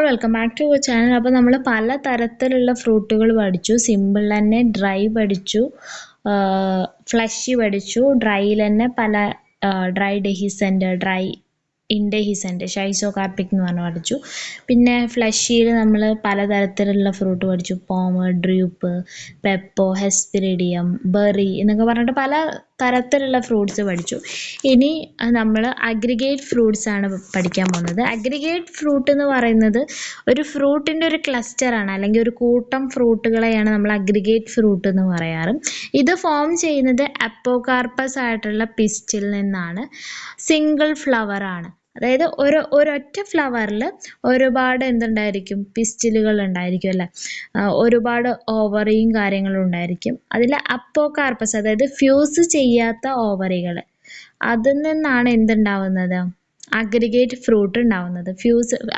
Welcome back to our channel. അപ്പോൾ നമ്മൾ പല തരത്തിലുള്ള ഫ്രൂട്ടുകൾ പഠിച്ചു. സിമ്പിൾ തന്നെ ഡ്രൈ പഠിച്ചു, ഫ്ലഷി പഠിച്ചു, ഡ്രൈയിൽ തന്നെ പല ഡ്രൈ ഡെഹിസെൻ്റ്, ഡ്രൈ ഇൻഡെഹിസെൻ്റ്, ഷൈസോകാർപ്പിക് എന്ന് പറഞ്ഞ് പഠിച്ചു. പിന്നെ ഫ്ലഷിയിൽ നമ്മൾ പലതരത്തിലുള്ള ഫ്രൂട്ട് പഠിച്ചു. പോമ്, ഡ്രൂപ്പ്, പെപ്പോ, ഹെസ്പിരിഡിയം, ബെറി എന്നൊക്കെ പറഞ്ഞിട്ട് പല തരത്തിലുള്ള ഫ്രൂട്ട്സ് പഠിച്ചു. ഇനി നമ്മൾ അഗ്രിഗേറ്റ് ഫ്രൂട്ട്സ് ആണ് പഠിക്കാൻ പോകുന്നത്. അഗ്രിഗേറ്റ് ഫ്രൂട്ട് എന്ന് പറയുന്നത് ഒരു ഫ്രൂട്ടിൻ്റെ ഒരു ക്ലസ്റ്ററാണ്, അല്ലെങ്കിൽ ഒരു കൂട്ടം ഫ്രൂട്ടുകളെയാണ് നമ്മൾ അഗ്രിഗേറ്റ് ഫ്രൂട്ട് എന്ന് പറയാറ്. ഇത് ഫോം ചെയ്യുന്നത് അപ്പോകാർപ്പസ് ആയിട്ടുള്ള പിസ്റ്റിൽ നിന്നാണ്. സിംഗിൾ ഫ്ലവർ ആണ്, അതായത് ഒരൊറ്റ ഫ്ലവറിൽ ഒരുപാട് എന്തുണ്ടായിരിക്കും, പിസ്റ്റിലുകൾ ഉണ്ടായിരിക്കും അല്ലേ, ഒരുപാട് ഓവറിയും കാര്യങ്ങളും ഉണ്ടായിരിക്കും. അതിൽ അപ്പോകാർപ്പസ്, അതായത് ഫ്യൂസ് ചെയ്യാത്ത ഓവറികൾ, അതിൽ നിന്നാണ് എന്തുണ്ടാവുന്നത്, അഗ്രിഗേറ്റ് ഫ്രൂട്ട് ഉണ്ടാവുന്നത്.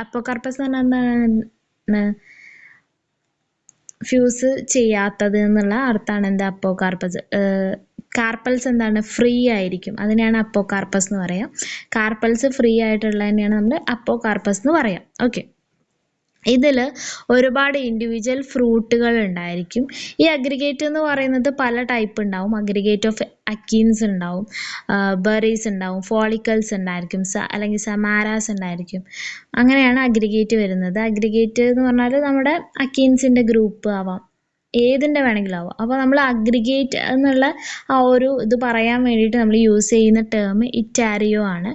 അപ്പോകാർപ്പസ് എന്ന് പറഞ്ഞാൽ എന്താണ്, ഫ്യൂസ് ചെയ്യാത്തത് എന്നുള്ള അർത്ഥമാണ്. എന്താ അപ്പോകാർപ്പസ്. കാർപ്പൽസ് എന്താണ്, ഫ്രീ ആയിരിക്കും, അതിനെയാണ് അപ്പോകാർപ്പസ് എന്ന് പറയാം. കാർപ്പൽസ് ഫ്രീ ആയിട്ടുള്ളതിനെയാണ് നമ്മൾ അപ്പോകാർപ്പസ് എന്ന് പറയാം. ഓക്കെ, ഇതിൽ ഒരുപാട് ഇൻഡിവിജ്വൽ ഫ്രൂട്ടുകൾ ഉണ്ടായിരിക്കും. ഈ അഗ്രിഗേറ്റ് എന്ന് പറയുന്നത് പല ടൈപ്പ് ഉണ്ടാവും. അഗ്രിഗേറ്റ് ഓഫ് അക്കീൻസ് ഉണ്ടാവും, ബെറീസ് ഉണ്ടാവും, ഫോളിക്കൽസ് ഉണ്ടായിരിക്കും, അല്ലെങ്കിൽ സമാരാസ് ഉണ്ടായിരിക്കും. അങ്ങനെയാണ് അഗ്രിഗേറ്റ് വരുന്നത്. അഗ്രിഗേറ്റ് എന്ന് പറഞ്ഞാൽ നമ്മുടെ അക്കീൻസിൻ്റെ ഗ്രൂപ്പ് ആവാം, ഏതിൻ്റെ വേണമെങ്കിലും ആവാം. അപ്പോൾ നമ്മൾ അഗ്രിഗേറ്റ് എന്നുള്ള ആ ഒരു ഇത് പറയാൻ വേണ്ടിയിട്ട് നമ്മൾ യൂസ് ചെയ്യുന്ന ടേം ഇറ്റാരിയോ ആണ്.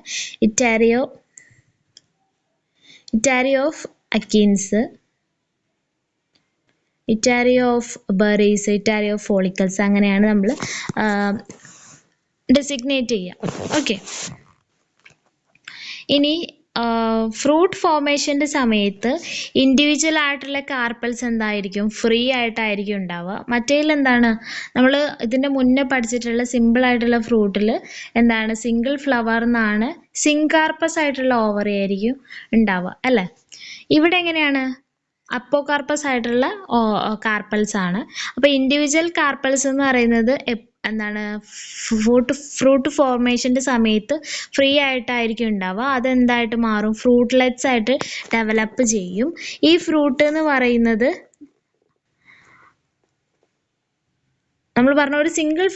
ഇറ്റാരിയോ ഓഫ് അക്കീൻസ്, ഇറ്റാരിയോ ഓഫ് ബെറീസ്, ഇറ്റാരിയോ ഓഫ് ഫോളിക്കൽസ്, അങ്ങനെയാണ് നമ്മൾ ഡെസിഗ്നേറ്റ് ചെയ്യുക. ഓക്കെ, ഇനി ഫ്രൂട്ട് ഫോർമേഷൻ്റെ സമയത്ത് ഇൻഡിവിജ്വൽ ആയിട്ടുള്ള കാർപ്പൽസ് എന്തായിരിക്കും, ഫ്രീ ആയിട്ടായിരിക്കും ഉണ്ടാവുക. മറ്റേതിൽ എന്താണ്, നമ്മൾ ഇതിൻ്റെ മുന്നേ പഠിച്ചിട്ടുള്ള സിമ്പിൾ ആയിട്ടുള്ള ഫ്രൂട്ടിൽ എന്താണ്, സിംഗിൾ ഫ്ലവർ എന്നാണ്, സിങ്കാർപ്പസ് ആയിട്ടുള്ള ഓവറി ആയിരിക്കും ഉണ്ടാവുക അല്ലേ. ഇവിടെ എങ്ങനെയാണ്, അപ്പോകാർപ്പസ് ആയിട്ടുള്ള കാർപ്പൽസ് ആണ്. അപ്പോൾ ഇൻഡിവിജ്വൽ കാർപ്പൽസ് എന്ന് പറയുന്നത് എന്താണ്, ഫ്രൂട്ട് ഫോർമേഷൻ്റെ സമയത്ത് ഫ്രീ ആയിട്ടായിരിക്കും ഉണ്ടാവുക. അതെന്തായിട്ട് മാറും, ഫ്രൂട്ട്ലെറ്റ്സ് ആയിട്ട് ഡെവലപ്പ് ചെയ്യും. ഈ ഫ്രൂട്ട് എന്ന് പറയുന്നത് നമ്മൾ പറഞ്ഞ ഒരു സിംഗിൾ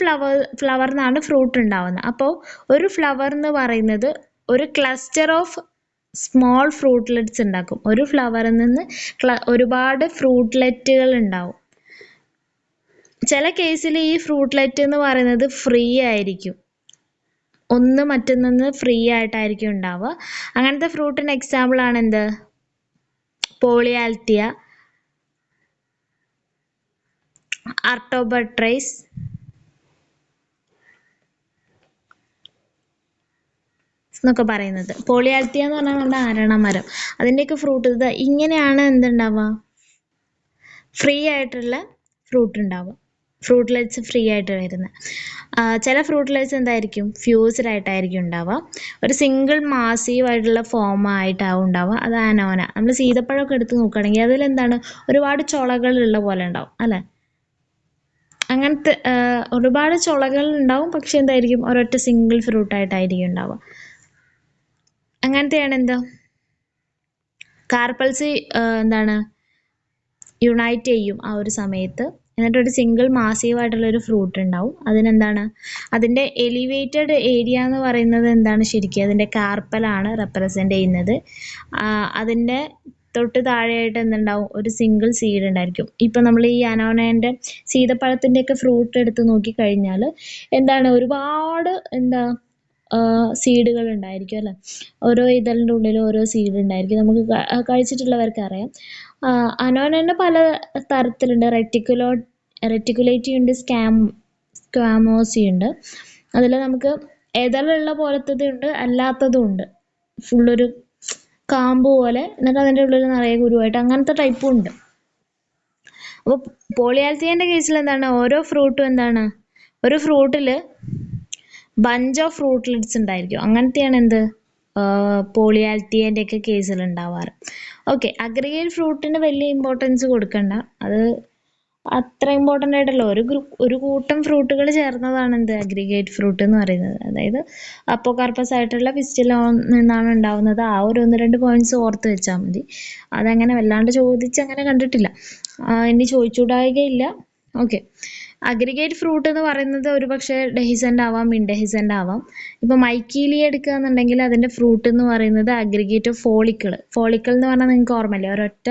ഫ്ലവർ എന്നാണ് ഫ്രൂട്ട് ഉണ്ടാവുന്നത്. അപ്പോൾ ഒരു ഫ്ലവർ എന്ന് പറയുന്നത് ഒരു ക്ലസ്റ്റർ ഓഫ് സ്മോൾ ഫ്രൂട്ട്ലെറ്റ്സ് ഉണ്ടാക്കും. ഒരു ഫ്ലവറിൽ നിന്ന് ഒരുപാട് ഫ്രൂട്ട്ലെറ്റുകൾ ഉണ്ടാവും. ചില കേസിൽ ഈ ഫ്രൂട്ട്ലെറ്റ് എന്ന് പറയുന്നത് ഫ്രീ ആയിരിക്കും, ഒന്ന് മറ്റൊന്ന് ഫ്രീ ആയിട്ടായിരിക്കും ഉണ്ടാവുക. അങ്ങനത്തെ ഫ്രൂട്ടിന് എക്സാമ്പിൾ ആണ് എന്ത്, പോളിയാൽത്തിയ, ആർട്ടോബട്രൈസ്, എന്നൊക്കെ പറയുന്നത്. പോളിയാൽത്തിയ എന്ന് പറഞ്ഞാൽ നമ്മുടെ അരണമരം, അതിൻ്റെയൊക്കെ ഫ്രൂട്ട് ഇത് ഇങ്ങനെയാണ് എന്തുണ്ടാവുക, ഫ്രീ ആയിട്ടുള്ള ഫ്രൂട്ട് ഉണ്ടാവുക, ഫ്രൂട്ട്ലെറ്റ്സ് ഫ്രീ ആയിട്ട് വരുന്നത്. ചില ഫ്രൂട്ട്ലെറ്റ്സ് എന്തായിരിക്കും, ഫ്യൂസ്ഡ് ആയിട്ടായിരിക്കും ഉണ്ടാവുക, ഒരു സിംഗിൾ മാസീവ് ആയിട്ടുള്ള ഫോം ആയിട്ടാവും ഉണ്ടാവുക. അത് അനോന. നമ്മൾ സീതപ്പഴമൊക്കെ എടുത്ത് നോക്കുകയാണെങ്കിൽ അതിലെന്താണ്, ഒരുപാട് ചുളകളുള്ള പോലെ ഉണ്ടാവും അല്ലേ. അങ്ങനത്തെ ഒരുപാട് ചുളകൾ ഉണ്ടാവും, പക്ഷെ എന്തായിരിക്കും, ഒരൊറ്റ സിംഗിൾ ഫ്രൂട്ടായിട്ടായിരിക്കും ഉണ്ടാവുക. അങ്ങനത്തെയാണ് എന്താ, കാർപ്പൽസ് എന്താണ്, യുണൈറ്റ് ചെയ്യും ആ ഒരു സമയത്ത്, എന്നിട്ടൊരു സിംഗിൾ മാസീവായിട്ടുള്ളൊരു ഫ്രൂട്ട് ഉണ്ടാവും. അതിനെന്താണ്, അതിൻ്റെ എലിവേറ്റഡ് ഏരിയ എന്ന് പറയുന്നത് എന്താണ്, ശരിക്കും അതിൻ്റെ കാർപ്പലാണ് റെപ്രസെൻ്റ് ചെയ്യുന്നത്. അതിൻ്റെ തൊട്ട് താഴെയായിട്ട് എന്തുണ്ടാവും, ഒരു സിംഗിൾ സീഡ് ഉണ്ടായിരിക്കും. ഇപ്പം നമ്മൾ ഈ അനോനേൻ്റെ സീതപ്പഴത്തിൻ്റെയൊക്കെ ഫ്രൂട്ട് എടുത്ത് നോക്കിക്കഴിഞ്ഞാൽ എന്താണ്, ഒരുപാട് എന്താ സീഡുകൾ ഉണ്ടായിരിക്കും അല്ലേ. ഓരോ ഇതളിൻ്റെ ഉള്ളിൽ ഓരോ സീഡ് ഉണ്ടായിരിക്കും. നമുക്ക് കഴിച്ചിട്ടുള്ളവർക്ക് അറിയാം. അനോനൻ്റെ പല തരത്തിലുണ്ട്. റെറ്റിക്കുലേറ്റി ഉണ്ട്, സ്ക്വാമോസി ഉണ്ട്. അതിൽ നമുക്ക് ഇതളുള്ള പോലത്തത് ഉണ്ട്, അല്ലാത്തതും ഉണ്ട്, ഫുള്ളൊരു കാമ്പ് പോലെ, എന്നിട്ട് അതിൻ്റെ ഉള്ളിൽ നിറയെ കുരുവായിട്ട്, അങ്ങനത്തെ ടൈപ്പും ഉണ്ട്. അപ്പോൾ പോളിയാൽത്തിയൻ്റെ കേസിൽ എന്താണ്, ഓരോ ഫ്രൂട്ടും എന്താണ്, ഒരു ഫ്രൂട്ടിൽ ബഞ്ച് ഓഫ് ഫ്രൂട്ട്ലെറ്റ്സ് ഉണ്ടായിരിക്കും. അങ്ങനത്തെയാണ് എന്ത്, പോളിയാൽത്തിയൻ്റെ ഒക്കെ കേസിൽ ഉണ്ടാവാറ്. ഓക്കെ, അഗ്രിഗേറ്റ് ഫ്രൂട്ടിന് വലിയ ഇമ്പോർട്ടൻസ് കൊടുക്കണ്ട, അത് അത്ര ഇമ്പോർട്ടൻ്റ് ആയിട്ടല്ല, ഒരു കൂട്ടം ഫ്രൂട്ടുകൾ ചേർന്നതാണ് എന്ത് അഗ്രിഗേറ്റ് ഫ്രൂട്ട് എന്ന് പറയുന്നത്. അതായത് അപ്പോകാർപ്പസ് ആയിട്ടുള്ള ഫിസ്റ്റിൽ നിന്നാണ് ഉണ്ടാവുന്നത്. ആ ഒരു 1-2 പോയിന്റ്സ് ഓർത്ത് വെച്ചാൽ മതി. അതങ്ങനെ വല്ലാണ്ട് ചോദിച്ച് അങ്ങനെ കണ്ടിട്ടില്ല, ഇനി ചോദിച്ചുകൂടായികയില്ല. ഓക്കെ. അഗ്രിഗേറ്റ് ഫ്രൂട്ട് എന്ന് പറയുന്നത് ഒരു പക്ഷേ ഡെഹിസൻ്റ് ആവാം, ഇൻഡെഹിസൻ്റ് ആവാം. ഇപ്പൊ മൈക്കീലിയ എടുക്കുക എന്നുണ്ടെങ്കിൽ അതിന്റെ ഫ്രൂട്ട് എന്ന് പറയുന്നത് അഗ്രിഗേറ്റ് ഫോളിക്കിൾ. ഫോളിക്കിൾ എന്ന് പറഞ്ഞാൽ നിങ്ങൾക്ക് ഓർമ്മയില്ലേ, ഒരൊറ്റ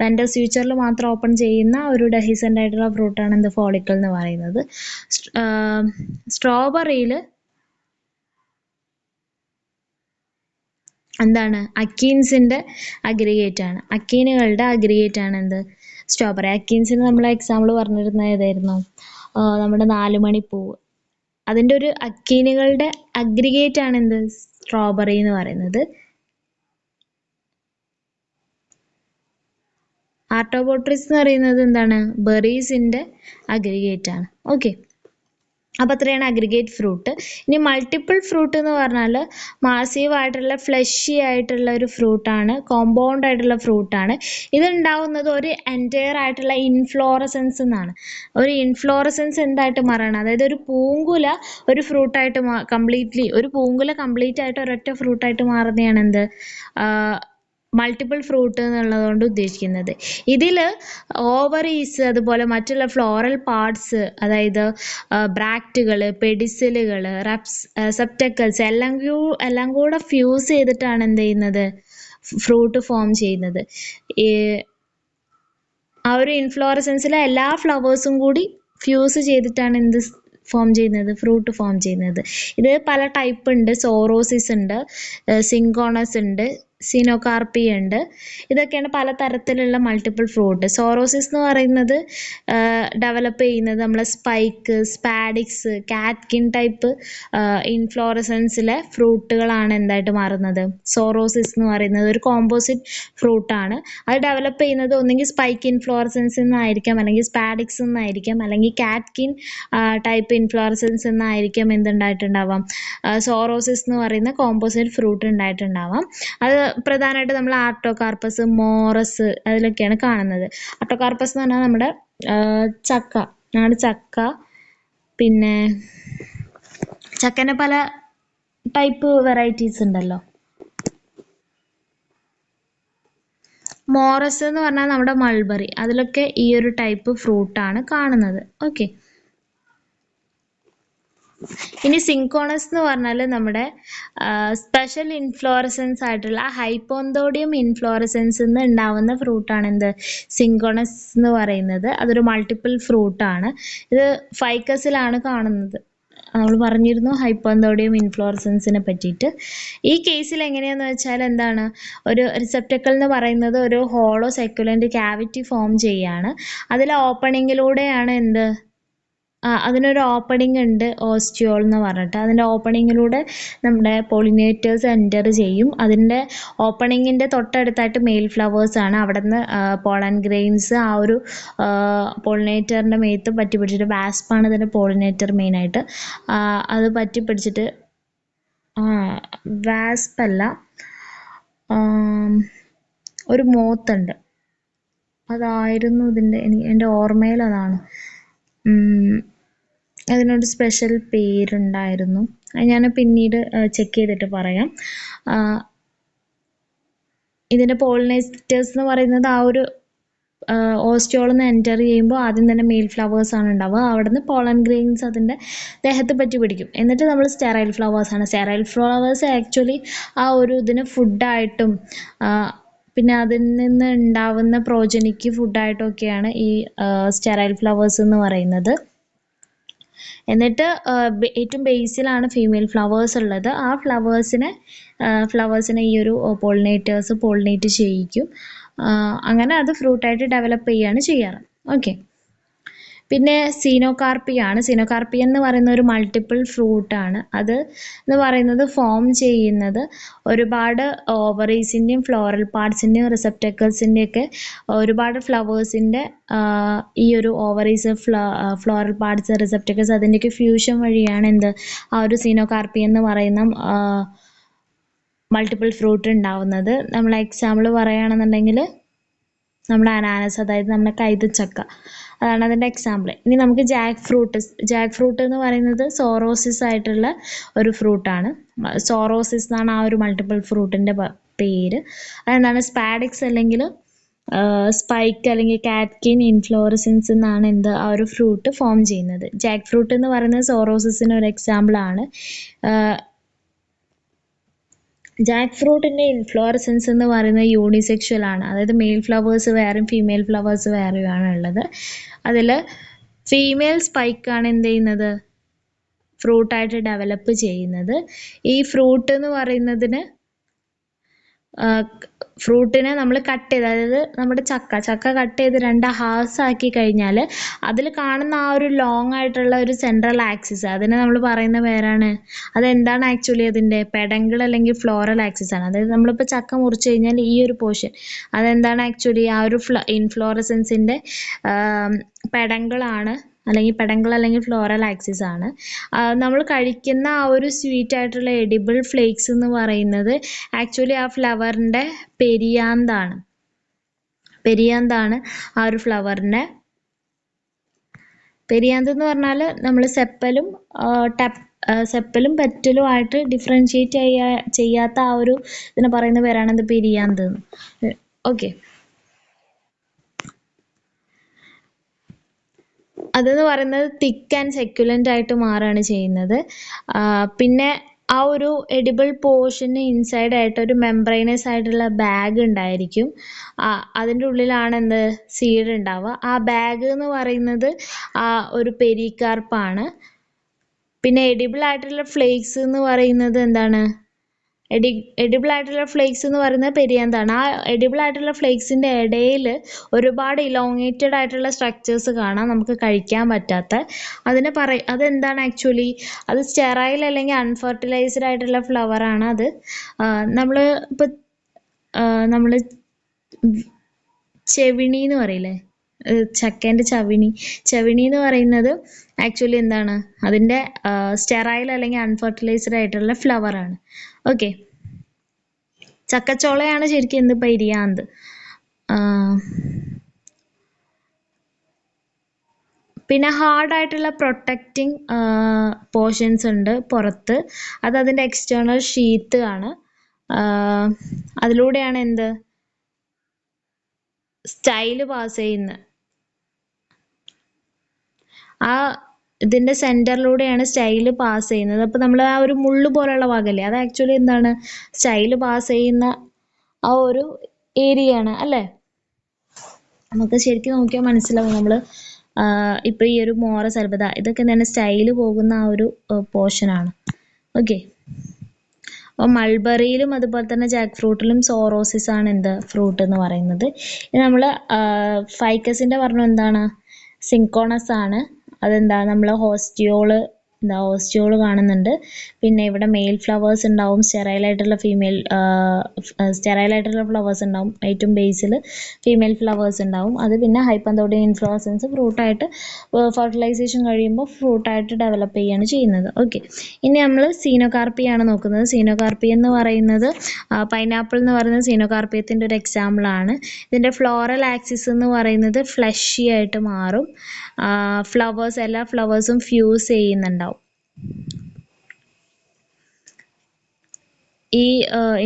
വെൻഡേഴ്സ് ഫ്യൂച്ചറിൽ മാത്രം ഓപ്പൺ ചെയ്യുന്ന ഒരു ഡെഹിസൻ്റ് ആയിട്ടുള്ള ഫ്രൂട്ടാണ് എന്ത് ഫോളിക്കിൾ എന്ന് പറയുന്നത്. സ്ട്രോബെറിയിൽ എന്താണ് അക്കീൻസിന്റെ അഗ്രിഗേറ്റ് ആണ്, അക്കീനുകളുടെ അഗ്രിഗേറ്റ് ആണ് എന്ത് സ്ട്രോബെറി. അക്കീൻസിന് നമ്മൾ എക്സാമ്പിൾ പറഞ്ഞിരുന്നത് ഏതായിരുന്നു? നമ്മുടെ 4 മണിപ്പൂവ്. അതിന്റെ ഒരു അക്കീനുകളുടെ അഗ്രിഗേറ്റ് ആണ് എന്ത് സ്ട്രോബെറി എന്ന് പറയുന്നത്. ആർട്ടോബോട്രിസ് എന്ന് പറയുന്നത് എന്താണ്? ബെറീസിന്റെ അഗ്രിഗേറ്റ് ആണ്. ഓക്കെ, അപ്പോൾ അത്രയാണ് അഗ്രിഗേറ്റ് ഫ്രൂട്ട്. ഇനി മൾട്ടിപ്പിൾ ഫ്രൂട്ട് എന്ന് പറഞ്ഞാൽ മാസീവ് ആയിട്ടുള്ള ഫ്ലഷി ആയിട്ടുള്ള ഒരു ഫ്രൂട്ടാണ്, കോമ്പൗണ്ട് ആയിട്ടുള്ള ഫ്രൂട്ടാണ്. ഇത് ഉണ്ടാവുന്നത് ഒരു എൻറ്റയർ ആയിട്ടുള്ള ഇൻഫ്ലോറസൻസ് എന്നാണ്. ഒരു ഇൻഫ്ലോറസൻസ് എന്തായിട്ട് മാറണം, അതായത് ഒരു പൂങ്കുല ഒരു ഫ്രൂട്ടായിട്ട് കംപ്ലീറ്റ്ലി, ഒരു പൂങ്കുല കംപ്ലീറ്റ് ആയിട്ട് ഒരൊറ്റ ഫ്രൂട്ടായിട്ട് മാറുന്നതാണ് എന്ത് മൾട്ടിപ്പിൾ ഫ്രൂട്ട് എന്നുള്ളത് കൊണ്ട് ഉദ്ദേശിക്കുന്നത്. ഇതിൽ ഓവറീസ്, അതുപോലെ മറ്റുള്ള ഫ്ലോറൽ പാർട്സ്, അതായത് ബ്രാക്റ്റുകൾ, പെഡിസിലുകൾ, സെപ്റ്റക്കൽസ് എല്ലാം കൂടെ ഫ്യൂസ് ചെയ്തിട്ടാണ് എന്ത് ചെയ്യുന്നത് ഫ്രൂട്ട് ഫോം ചെയ്യുന്നത്. ആ ഒരു ഇൻഫ്ലോറസൻസിലെ എല്ലാ ഫ്ലവേഴ്സും കൂടി ഫ്യൂസ് ചെയ്തിട്ടാണ് എന്ത് ഫോം ചെയ്യുന്നത് ഫ്രൂട്ട് ഫോം ചെയ്യുന്നത്. ഇത് പല ടൈപ്പ് ഉണ്ട്. സോറോസിസ് ഉണ്ട്, സിങ്കോണസ് ഉണ്ട്, സിനോകാർപ്പി ഉണ്ട്. ഇതൊക്കെയാണ് പല തരത്തിലുള്ള മൾട്ടിപ്പിൾ ഫ്രൂട്ട്. സോറോസിസ് എന്ന് പറയുന്നത് ഡെവലപ്പ് ചെയ്യുന്നത് നമ്മളെ സ്പൈക്ക്, സ്പാഡിക്സ്, കാറ്റ്കിൻ ടൈപ്പ് ഇൻഫ്ലോറസൻസിലെ ഫ്രൂട്ടുകളാണ് എന്തായിട്ട് മാറുന്നത്. സോറോസിസ് എന്ന് പറയുന്നത് ഒരു കോമ്പോസിറ്റ് ഫ്രൂട്ടാണ്. അത് ഡെവലപ്പ് ചെയ്യുന്നത് ഒന്നെങ്കിൽ സ്പൈക്ക് ഇൻഫ്ലോറസൻസ് എന്നായിരിക്കാം, അല്ലെങ്കിൽ സ്പാഡിക്സ് എന്നായിരിക്കാം, അല്ലെങ്കിൽ കാറ്റ്കിൻ ടൈപ്പ് ഇൻഫ്ലോറസൻസ് എന്നായിരിക്കാം എന്തുണ്ടായിട്ടുണ്ടാവാം, സോറോസിസ് എന്ന് പറയുന്ന കോമ്പോസിറ്റ് ഫ്രൂട്ട് ഉണ്ടായിട്ടുണ്ടാവാം. അത് പ്രധാനമായിട്ട് നമ്മൾ ആർട്ടോകാർപ്പസ്, മോറസ് അതിലൊക്കെയാണ് കാണുന്നത്. ആർട്ടോകാർപ്പസ് എന്ന് പറഞ്ഞാൽ നമ്മുടെ ചക്ക, പിന്നെ ചക്കൻ്റെ പല ടൈപ്പ് വെറൈറ്റീസ് ഉണ്ടല്ലോ. മോറസ് എന്ന് പറഞ്ഞാൽ നമ്മുടെ മൾബറി, അതിലൊക്കെ ഈ ഒരു ടൈപ്പ് ഫ്രൂട്ടാണ് കാണുന്നത്. ഓക്കെ. ഇനി സിങ്കോണസ് എന്ന് പറഞ്ഞാൽ നമ്മുടെ സ്പെഷ്യൽ ഇൻഫ്ലോറസൻസ് ആയിട്ടുള്ള ഹൈപ്പോന്തോഡിയം ഇൻഫ്ലോറസൻസ് നിന്ന് ഉണ്ടാവുന്ന ഫ്രൂട്ടാണ് എന്ത് സിങ്കോണസ് എന്ന് പറയുന്നത്. അതൊരു മൾട്ടിപ്പിൾ ഫ്രൂട്ടാണ്. ഇത് ഫൈക്കസിലാണ് കാണുന്നത്. നമ്മൾ പറഞ്ഞിരുന്നു ഹൈപ്പോന്തോഡിയം ഇൻഫ്ലോറസൻസിനെ പറ്റിയിട്ട്. ഈ കേസിൽ എങ്ങനെയാന്ന് വെച്ചാൽ എന്താണ്, ഒരു റിസെപ്റ്റക്കിൾ എന്ന് പറയുന്നത് ഒരു ഹോളോ സെക്കുലൻ്റ് ക്യാവിറ്റി ഫോം ചെയ്യാണ്. അതിലെ ഓപ്പണിങ്ങിലൂടെയാണ് എന്ത് അതിനൊരു ഓപ്പണിംഗ് ഉണ്ട്, ഓസ്റ്റിയോൾ എന്ന് പറഞ്ഞിട്ട്. അതിൻ്റെ ഓപ്പണിങ്ങിലൂടെ നമ്മുടെ പോളിനേറ്റേഴ്സ് എൻ്റർ ചെയ്യും. അതിൻ്റെ ഓപ്പണിങ്ങിൻ്റെ തൊട്ടടുത്തായിട്ട് മെയിൽ ഫ്ലവേഴ്സ് ആണ്. അവിടെ നിന്ന് പോളൻ ഗ്രെയിൻസ് ആ ഒരു പോളിനേറ്ററിൻ്റെ മേത്ത് പറ്റി പിടിച്ചിട്ട്, വാസ്പാണ് ഇതിൻ്റെ പോളിനേറ്റർ മെയിനായിട്ട്, അത് പറ്റി പിടിച്ചിട്ട്, വാസ്പല്ല, ഒരു മോത്തുണ്ട്, അതായിരുന്നു എൻ്റെ ഓർമ്മയിൽ അതാണ്. അതിനൊരു സ്പെഷ്യൽ പേരുണ്ടായിരുന്നു, അത് ഞാൻ പിന്നീട് ചെക്ക് ചെയ്തിട്ട് പറയാം. ഇതിൻ്റെ പോളിനേറ്റേഴ്സ് എന്ന് പറയുന്നത് ആ ഒരു ഓസ്റ്റിയോളിൽ നിന്ന് എൻറ്റർ ചെയ്യുമ്പോൾ ആദ്യം തന്നെ മെയിൽ ഫ്ലവേഴ്സാണ് ഉണ്ടാവുക. അവിടെ നിന്ന് പോളൻ ഗ്രെയിൻസ് അതിൻ്റെ ദേഹത്ത് പറ്റി പിടിക്കും. എന്നിട്ട് നമ്മൾ സ്റ്റെറൈൽ ഫ്ലവേഴ്സാണ്. സ്റ്റെറൈൽ ഫ്ലവേഴ്സ് ആക്ച്വലി ആ ഒരു ഇതിന് ഫുഡായിട്ടും പിന്നെ അതിൽ നിന്ന് ഉണ്ടാവുന്ന പ്രോജനിക്ക് ഫുഡായിട്ടൊക്കെയാണ് ഈ സ്റ്റെറൈൽ ഫ്ലവേഴ്സ് എന്ന് പറയുന്നത്. എന്നിട്ട് ഏറ്റവും ബേസിലാണ് ഫീമെയിൽ ഫ്ലവേഴ്സ് ഉള്ളത്. ആ ഫ്ലവേഴ്സിനെ ഈ ഒരു പോളിനേറ്റേഴ്സ് പോളിനേറ്റ് ചെയ്യിക്കും. അങ്ങനെ അത് ഫ്രൂട്ടായിട്ട് ഡെവലപ്പ് ചെയ്യുകയാണ് ചെയ്യാറ്. ഓക്കെ. പിന്നെ സീനോകാർപ്പിയാണ്. സീനോകാർപ്പി എന്ന് പറയുന്ന ഒരു മൾട്ടിപ്പിൾ ഫ്രൂട്ടാണ്. അത് എന്ന് പറയുന്നത് ഫോം ചെയ്യുന്നത് ഒരുപാട് ഓവറീസിൻ്റെയും ഫ്ലോറൽ പാർട്സിൻ്റെയും റിസെപ്റ്റക്കിൾസിൻ്റെയൊക്കെ ഒരുപാട് ഫ്ലവേഴ്സിൻ്റെ ഈ ഒരു ഓവറീസ്, ഫ്ലോറൽ പാർട്സ്, റിസെപ്റ്റക്കിൾസ് അതിൻ്റെയൊക്കെ ഫ്യൂഷൻ വഴിയാണ് എന്ത് ആ ഒരു സീനോകാർപ്പി എന്ന് പറയുന്ന മൾട്ടിപ്പിൾ ഫ്രൂട്ട് ഉണ്ടാവുന്നത്. നമ്മൾ എക്സാമ്പിൾ പറയുകയാണെന്നുണ്ടെങ്കിൽ നമ്മുടെ അനാനസ്, അതായത് നമ്മുടെ കൈതച്ചക്ക, അതാണ് അതിൻ്റെ എക്സാമ്പിൾ. ഇനി നമുക്ക് ജാക്ക് ഫ്രൂട്ട് എന്ന് പറയുന്നത് സോറോസിസ് ആയിട്ടുള്ള ഒരു ഫ്രൂട്ടാണ്. സോറോസിസ് എന്നാണ് ആ ഒരു മൾട്ടിപ്പിൾ ഫ്രൂട്ടിൻ്റെ പേര്. അതെന്താണ് സ്പാഡിക്സ് അല്ലെങ്കിൽ സ്പൈക്ക് അല്ലെങ്കിൽ കാറ്റ്കിൻ ഇൻഫ്ലോറസൻസ് എന്നാണ് ആ ഒരു ഫ്രൂട്ട് ഫോം ചെയ്യുന്നത്. ജാക്ക് ഫ്രൂട്ട് എന്ന് പറയുന്നത് സോറോസിസിന് ഒരു എക്സാമ്പിൾ ആണ്. ജാക്ക് ഫ്രൂട്ടിൻ്റെ ഇൻഫ്ലോറസൻസ് എന്ന് പറയുന്നത് യൂണിസെക്ഷൽ ആണ്. അതായത് മെയിൽ ഫ്ലവേഴ്സ് വേറെയും ഫീമെയിൽ ഫ്ലവേഴ്സ് വേറെയുമാണ് ഉള്ളത്. അതിൽ ഫീമെയിൽ സ്പൈക്കാണ് എന്ത് ചെയ്യുന്നത്, ഫ്രൂട്ടായിട്ട് ഡെവലപ്പ് ചെയ്യുന്നത്. ഈ ഫ്രൂട്ട് എന്ന് പറയുന്നതിന് ഫ്രൂട്ടിനെ നമ്മൾ കട്ട് ചെയ്ത്, അതായത് നമ്മുടെ ചക്ക കട്ട് ചെയ്ത് 2 ഹാഫ്സ് ആക്കി കഴിഞ്ഞാൽ അതിൽ കാണുന്ന ആ ഒരു ലോങ് ആയിട്ടുള്ള ഒരു സെൻട്രൽ ആക്സിസ്, അതിനെ നമ്മൾ പറയുന്ന പേരാണ്, അതെന്താണ് ആക്ച്വലി അതിൻ്റെ പെഡങ്കിൾ അല്ലെങ്കിൽ ഫ്ലോറൽ ആക്സിസ് ആണ്. അതായത് നമ്മളിപ്പോൾ ചക്ക മുറിച്ച് കഴിഞ്ഞാൽ ഈ ഒരു പോർഷൻ അതെന്താണ് ആക്ച്വലി ആ ഒരു ഇൻഫ്ലോറസൻസിൻ്റെ പെഡങ്കിളാണ്, അല്ലെങ്കിൽ പെഡങ്കിൾ അല്ലെങ്കിൽ ഫ്ലോറൽ ആക്സിസ് ആണ്. നമ്മൾ കഴിക്കുന്ന ആ ഒരു സ്വീറ്റ് ആയിട്ടുള്ള എഡിബിൾ ഫ്ലേക്സ് എന്ന് പറയുന്നത് ആക്ച്വലി ആ ഫ്ലവറിൻ്റെ പെരിയാന്താണ് ആ ഒരു ഫ്ലവറിൻ്റെ പെരിയാന്ത് എന്ന് പറഞ്ഞാൽ നമ്മൾ സെപ്പലും പെറ്റലും ആയിട്ട് ഡിഫറൻഷിയേറ്റ് ചെയ്യാത്ത ആ ഒരു ഇതിനെ പറയുന്ന പേരാണ് പെരിയാന്ത്. ഓക്കെ, അതെന്ന് പറയുന്നത് തിക്ക് ആൻഡ് സെക്യുലൻ്റ് ആയിട്ട് മാറുകയാണ് ചെയ്യുന്നത്. പിന്നെ ആ ഒരു എഡിബിൾ പോർഷന് ഇൻസൈഡ് ആയിട്ട് ഒരു മെംബ്രെയിനസ് ആയിട്ടുള്ള ബാഗ് ഉണ്ടായിരിക്കും. അതിൻ്റെ ഉള്ളിലാണ് സീഡ് ഉണ്ടാവുക. ആ ബാഗ് എന്ന് പറയുന്നത് ഒരു പെരികാർപ്പാണ്. പിന്നെ എഡിബിൾ ആയിട്ടുള്ള ഫ്ലേക്സ് എന്ന് പറയുന്നത് എന്താണ്, എഡിബിൾ ആയിട്ടുള്ള ഫ്ലേക്സ് എന്ന് പറയുന്നത് പെരിയാന്താണ്. ആ എഡിബിൾ ആയിട്ടുള്ള ഫ്ലേക്സിൻ്റെ ഇടയിൽ ഒരുപാട് ഇലോങ്ങേറ്റഡ് ആയിട്ടുള്ള സ്ട്രക്ചേഴ്സ് കാണാം, നമുക്ക് കഴിക്കാൻ പറ്റാത്ത. അതെന്താണ് ആക്ച്വലി, അത് സ്റ്റെറൈൽ അല്ലെങ്കിൽ അൺഫെർട്ടിലൈസ്ഡ് ആയിട്ടുള്ള ഫ്ലവറാണ്. അത് നമ്മൾ ചെവിണി എന്ന് പറയില്ലേ, ചക്കേൻ്റെ ചവിണി എന്ന് പറയുന്നത് ആക്ച്വലി എന്താണ്, അതിൻ്റെ സ്റ്റെറൈൽ അല്ലെങ്കിൽ അൺഫെർട്ടിലൈസ്ഡ് ആയിട്ടുള്ള ഫ്ലവറാണ്. ഓക്കെ, ചക്കച്ചോളയാണ് ശരിക്കും പെരിയാന്ത്. പിന്നെ ഹാർഡായിട്ടുള്ള പ്രൊട്ടക്റ്റിംഗ് പോർഷൻസ് ഉണ്ട് പുറത്ത്, അത് അതിൻ്റെ എക്സ്റ്റേണൽ ഷീത്ത് ആണ്. അതിലൂടെയാണ് സ്റ്റൈല് പാസ് ചെയ്യുന്നത്. ആ ഇതിൻ്റെ സെൻറ്ററിലൂടെയാണ് സ്റ്റൈല് പാസ് ചെയ്യുന്നത്. അപ്പോൾ നമ്മൾ ആ ഒരു മുള്ളു പോലുള്ള ഭാഗമല്ലേ, അത് ആക്ച്വലി എന്താണ്, സ്റ്റൈല് പാസ് ചെയ്യുന്ന ആ ഒരു ഏരിയ ആണ് അല്ലേ. നമുക്ക് ശരിക്കും നോക്കിയാൽ മനസ്സിലാവും. നമ്മൾ ഇപ്പോൾ ഈ ഒരു മോറ സർബത ഇതൊക്കെ എന്താണ്, സ്റ്റൈല് പോകുന്ന ആ ഒരു പോർഷനാണ്. ഓക്കെ, അപ്പോൾ മൾബറിയിലും അതുപോലെ തന്നെ ജാക്ക് ഫ്രൂട്ടിലും സോറോസിസ് ആണ് ഫ്രൂട്ട് എന്ന് പറയുന്നത്. നമ്മൾ ഫൈക്കസിൻ്റെ പറഞ്ഞു എന്താണ്, സിങ്കോണസ് ആണ്. അതെന്താ, നമ്മൾ ഹോസ്റ്റിയോള് കാണുന്നുണ്ട്. പിന്നെ ഇവിടെ മെയിൽ ഫ്ലവേഴ്സ് ഉണ്ടാവും, സ്റ്റെറൈലായിട്ടുള്ള ഫ്ലവേഴ്സ് ഉണ്ടാവും. ഏറ്റവും ബേസിൽ ഫീമെയിൽ ഫ്ലവേഴ്സ് ഉണ്ടാവും. അത് പിന്നെ ഹൈപ്പന്തോഡിയം ഇൻഫ്ലോറസൻസ് ഫ്രൂട്ടായിട്ട് ഫെർട്ടിലൈസേഷൻ കഴിയുമ്പോൾ ഫ്രൂട്ടായിട്ട് ഡെവലപ്പ് ചെയ്യുകയാണ് ചെയ്യുന്നത്. ഓക്കെ, ഇനി നമ്മൾ സീനോകാർപ്പിയാണ് നോക്കുന്നത്. സീനോകാർപ്പി എന്ന് പറയുന്നത് പൈനാപ്പിൾ എന്ന് പറയുന്നത് സീനോകാർപ്പിയത്തിൻ്റെ ഒരു എക്സാമ്പിളാണ്. ഇതിൻ്റെ ഫ്ലോറൽ ആക്സിസ് എന്ന് പറയുന്നത് ഫ്ലഷി ആയിട്ട് മാറും. എല്ലാ ഫ്ലവേഴ്സും ഫ്യൂസ് ചെയ്യുന്നുണ്ടാവും. ഈ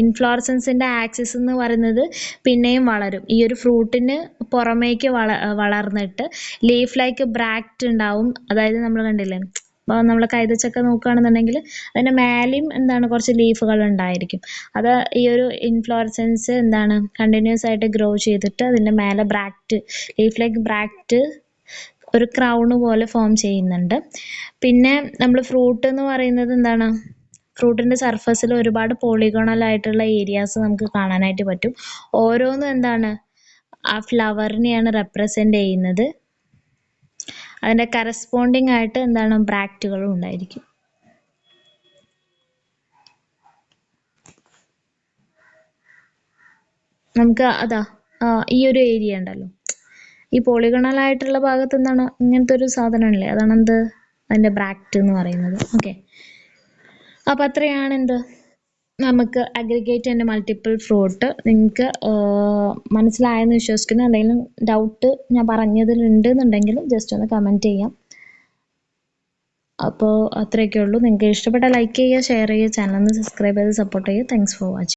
ഇൻഫ്ലോറസൻസിൻ്റെ ആക്സിസ് എന്ന് പറയുന്നത് പിന്നെയും വളരും. ഈ ഒരു ഫ്രൂട്ടിന് പുറമേക്ക് വളർന്നിട്ട് ലീഫ് ലൈക്ക് ബ്രാക്റ്റ് ഉണ്ടാവും. അതായത് നമ്മൾ കണ്ടില്ലേ, അപ്പോൾ നമ്മൾ കൈതച്ചക്ക നോക്കുകയാണെന്നുണ്ടെങ്കിൽ അതിൻ്റെ മേലെയും കുറച്ച് ലീഫുകൾ ഉണ്ടായിരിക്കും. അത് ഈ ഒരു ഇൻഫ്ലോറസൻസ് കണ്ടിന്യൂസ് ആയിട്ട് ഗ്രോ ചെയ്തിട്ട് അതിൻ്റെ മേലെ ലീഫ് ലൈക്ക് ബ്രാക്റ്റ് ഒരു ക്രൗണ് പോലെ ഫോം ചെയ്യുന്നുണ്ട്. പിന്നെ നമ്മൾ ഫ്രൂട്ട് എന്ന് പറയുന്നത് ഫ്രൂട്ടിൻ്റെ സർഫസിൽ ഒരുപാട് പോളിഗോണൽ ആയിട്ടുള്ള ഏരിയാസ് നമുക്ക് കാണാനായിട്ട് പറ്റും. ഓരോന്നും ആ ഫ്ലവറിനെയാണ് റെപ്രസെൻ്റ് ചെയ്യുന്നത്. അതിൻ്റെ കറസ്പോണ്ടിങ് ആയിട്ട് ബ്രാക്റ്റുകളും ഉണ്ടായിരിക്കും. നമുക്ക് ഈ ഒരു ഏരിയ ഉണ്ടല്ലോ, ഈ പോളിഗണൽ ആയിട്ടുള്ള ഭാഗത്ത് ഇങ്ങനത്തെ ഒരു സാധനമല്ലേ, അതാണ് അതിൻ്റെ ബ്രാക്റ്റ് എന്ന് പറയുന്നത്. ഓക്കെ, അപ്പം അത്രയാണ് നമുക്ക് അഗ്രിഗേറ്റ് ആൻഡ് മൾട്ടിപ്പിൾ ഫ്രൂട്ട് നിങ്ങൾക്ക് മനസ്സിലായെന്ന് വിശ്വസിക്കുന്നു. എന്തെങ്കിലും ഡൗട്ട് ഞാൻ പറഞ്ഞതിലുണ്ട് എന്നുണ്ടെങ്കിൽ ജസ്റ്റ് ഒന്ന് കമൻറ്റ് ചെയ്യാം. അപ്പോൾ അത്രയൊക്കെ ഉള്ളൂ. നിങ്ങൾക്ക് ഇഷ്ടപ്പെട്ട ലൈക്ക് ചെയ്യുക, ഷെയർ ചെയ്യുക, ചാനൽ ഒന്ന് സബ്സ്ക്രൈബ് ചെയ്ത് സപ്പോർട്ട് ചെയ്യുക. Thanks for watching.